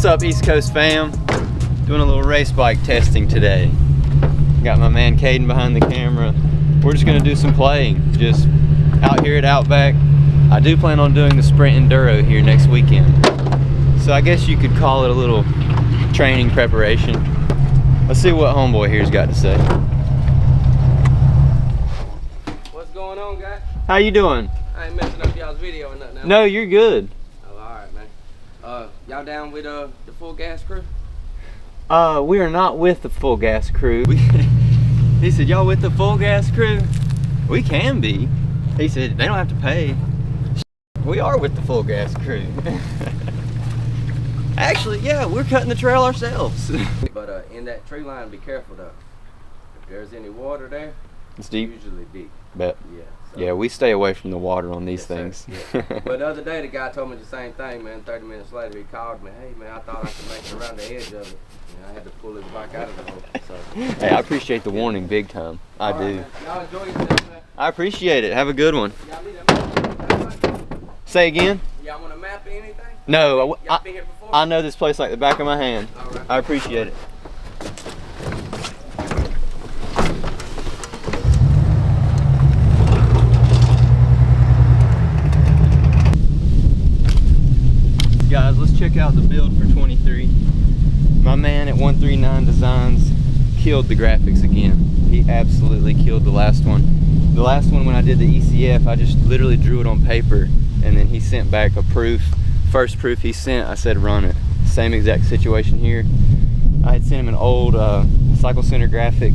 What's up, East Coast fam? Doing a little race bike testing today. Got my man Caden behind the camera. We're just gonna do some playing, just out here at Outback. I do plan on doing the Sprint Enduro here next weekend. So I guess you could call it a little training preparation. Let's see what homeboy here's got to say. What's going on, guys? How you doing? I ain't messing up y'all's video or nothing. No, you're good. Oh, alright, man. Y'all down with the full gas crew? We are not with the full gas crew. He said, y'all with the full gas crew? We can be. He said, they don't have to pay. We are with the full gas crew. Actually, yeah, we're cutting the trail ourselves. But in that tree line, be careful though. If there's any water there, it's deep. Usually deep. Bet. Yeah. So. Yeah, we stay away from the water on these things. Yeah. But the other day, the guy told me the same thing, man. 30 minutes later, he called me. Hey, man, I thought I could make it around the edge of it. And I had to pull his bike out of the hole. So. Hey, I appreciate the warning big time. I do. Y'all enjoy yourself, man. I appreciate it. Have a good one. Y'all need a map? Say again? Y'all want a map or anything? No. Y'all been here before? I know this place like the back of my hand. All right. I appreciate it. Guys, let's check out the build for 23. My man at 139 Designs killed the graphics again. He absolutely killed the last one. The last one, when I did the ECF, I just literally drew it on paper, and then he sent back a proof. First proof he sent, I said run it. Same exact situation here. I had sent him an old Cycle Center graphic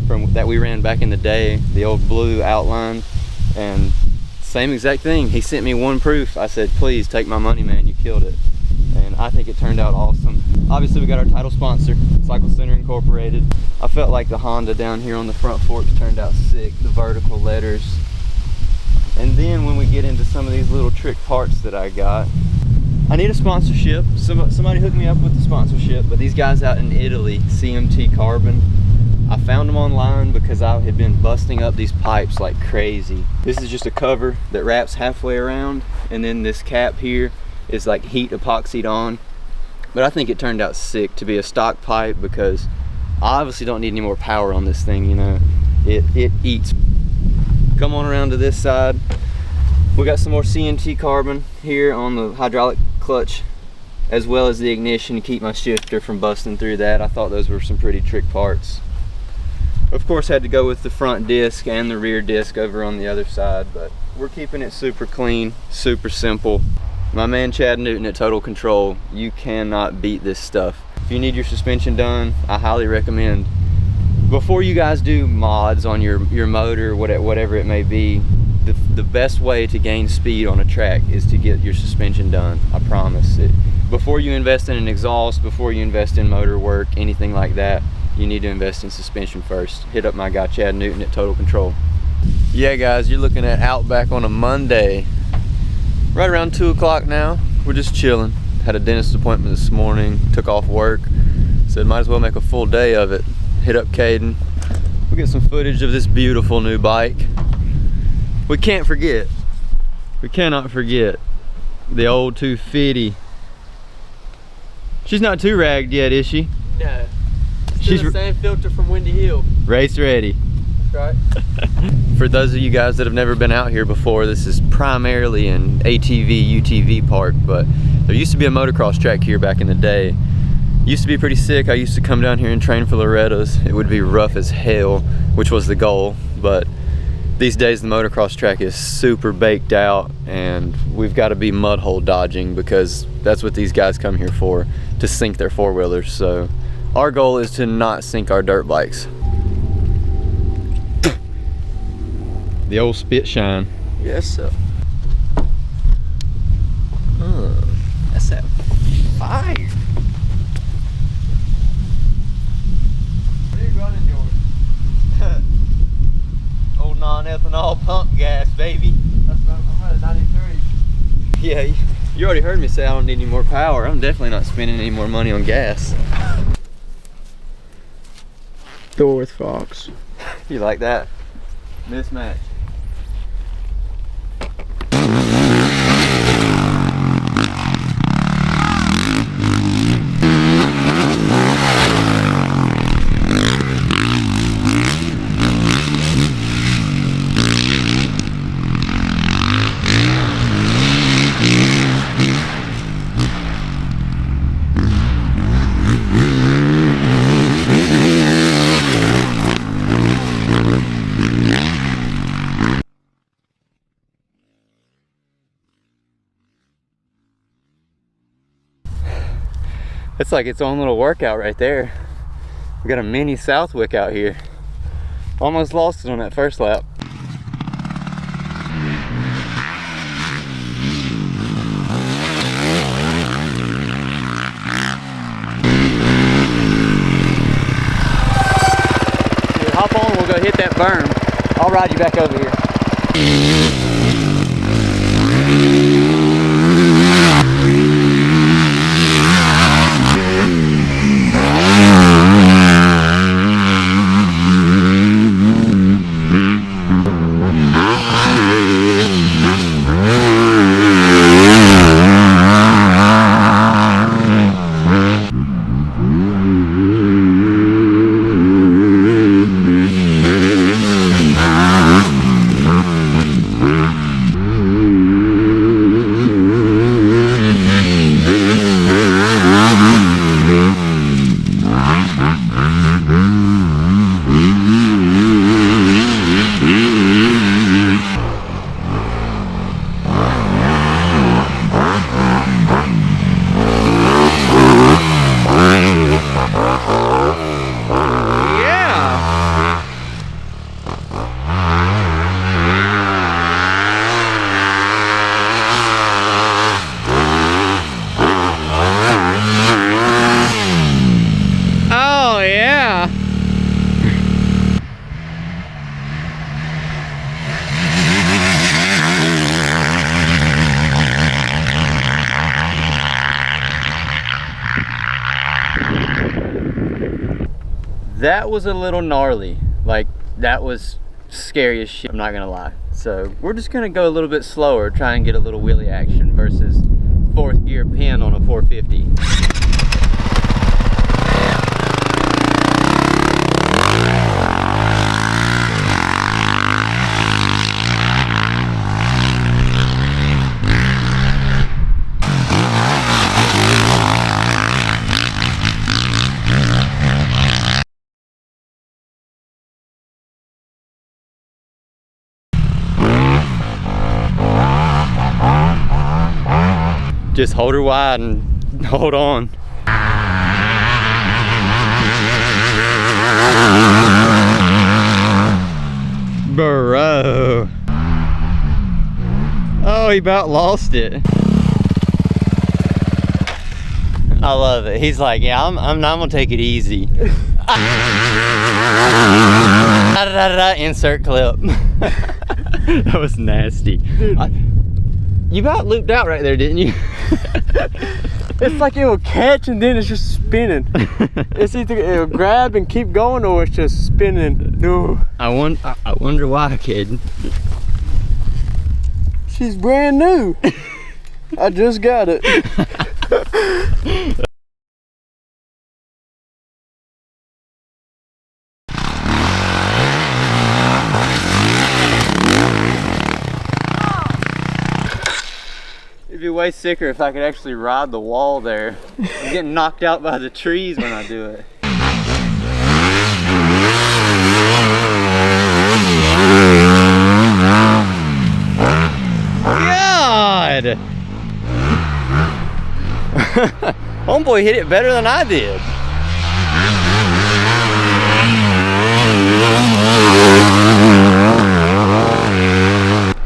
from that we ran back in the day, the old blue outline, and same exact thing. He sent me one proof. I said, please take my money, man, you killed it. And I think it turned out awesome. Obviously we got our title sponsor, Cycle Center Incorporated. I felt like the Honda down here on the front forks turned out sick, the vertical letters. And then when we get into some of these little trick parts that I got, I need a sponsorship. Somebody hooked me up with the sponsorship, but these guys out in Italy, CMT Carbon, I found them online because I had been busting up these pipes like crazy. This is just a cover that wraps halfway around, and then this cap here is like heat epoxied on. But I think it turned out sick to be a stock pipe because I obviously don't need any more power on this thing, you know. It eats. Come on around to this side. We got some more CMT Carbon here on the hydraulic clutch, as well as the ignition to keep my shifter from busting through that. I thought those were some pretty trick parts. Of course, had to go with the front disc and the rear disc over on the other side, but we're keeping it super clean, super simple. My man Chad Newton at Total Control, you cannot beat this stuff. If you need your suspension done, I highly recommend, before you guys do mods on your motor, whatever it may be, the best way to gain speed on a track is to get your suspension done. I promise it. Before you invest in an exhaust, before you invest in motor work, anything like that, you need to invest in suspension first. Hit up my guy Chad Newton at Total Control. Yeah guys, you're looking at Outback on a Monday. Right around 2 o'clock now. We're just chilling. Had a dentist appointment this morning, took off work. Said might as well make a full day of it. Hit up Caden. We'll get some footage of this beautiful new bike. We can't forget, we cannot forget the old 250. She's not too ragged yet, is she? No. She's the same filter from Windy Hill. Race ready. That's right. For those of you guys that have never been out here before, this is primarily an ATV, UTV park, but there used to be a motocross track here back in the day. Used to be pretty sick. I used to come down here and train for Lorettos. It would be rough as hell, which was the goal, but these days the motocross track is super baked out, and we've got to be mud hole dodging because that's what these guys come here for, to sink their four-wheelers. So our goal is to not sink our dirt bikes. The old spit shine. Yes, sir. That's that fire. What are you running yours? Old non-ethanol pump gas, baby. That's right, I'm running 93. Yeah, you already heard me say I don't need any more power. I'm definitely not spending any more money on gas. Thor with Fox. You like that? Mismatch. It's like its own little workout right there. We got a mini Southwick out here. Almost lost it on that first lap. Here, hop on, we'll go hit that berm. I'll ride you back over here. That was a little gnarly. Like, that was scary as shit, I'm not gonna lie. So we're just gonna go a little bit slower, try and get a little wheelie action versus fourth gear pin on a 450. Just hold her wide and hold on. Bro. Oh, he about lost it. I love it. He's like, yeah, I'm not gonna take it easy. Insert clip. That was nasty. You about looped out right there, didn't you? It's like it'll catch and then it's just spinning. It's either it'll grab and keep going or it's just spinning. No. I wonder why, kid. She's brand new. I just got it. It'd be way sicker if I could actually ride the wall there. I'm getting knocked out by the trees when I do it. God! Homeboy hit it better than I did.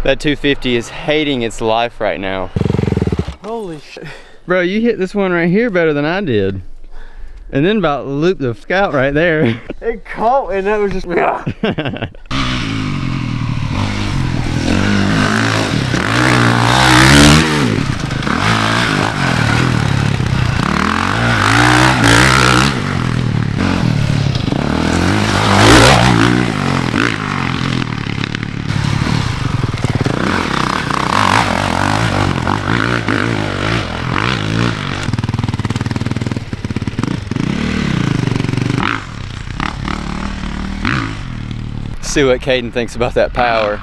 That 250 is hating its life right now. Holy shit. Bro, you hit this one right here better than I did. And then about looped the scout right there. It caught and that was just... See what Caden thinks about that power.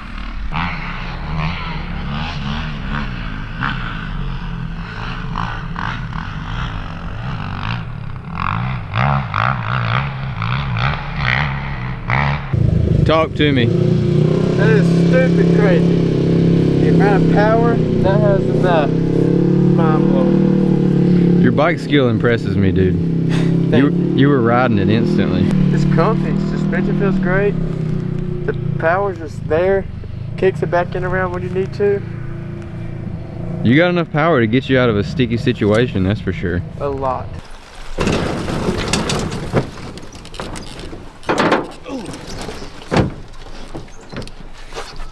Talk to me. That is stupid crazy. The amount of power that has in that, mind blowing. Your bike skill impresses me, dude. You were riding it instantly. It's comfy. Suspension feels great. The power's just there. Kicks it back in around when you need to. You got enough power to get you out of a sticky situation, that's for sure. A lot.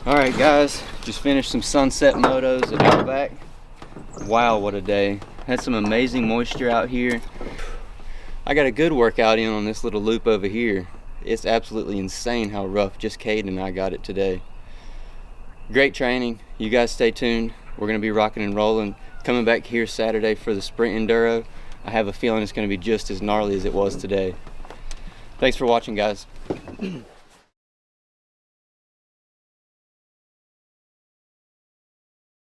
Alright guys, just finished some sunset motos at Outback. Wow, what a day. Had some amazing moisture out here. I got a good workout in on this little loop over here. It's absolutely insane how rough just Cade and I got it today. Great training. You guys stay tuned. We're going to be rocking and rolling. Coming back here Saturday for the Sprint Enduro. I have a feeling it's going to be just as gnarly as it was today. Thanks for watching, guys.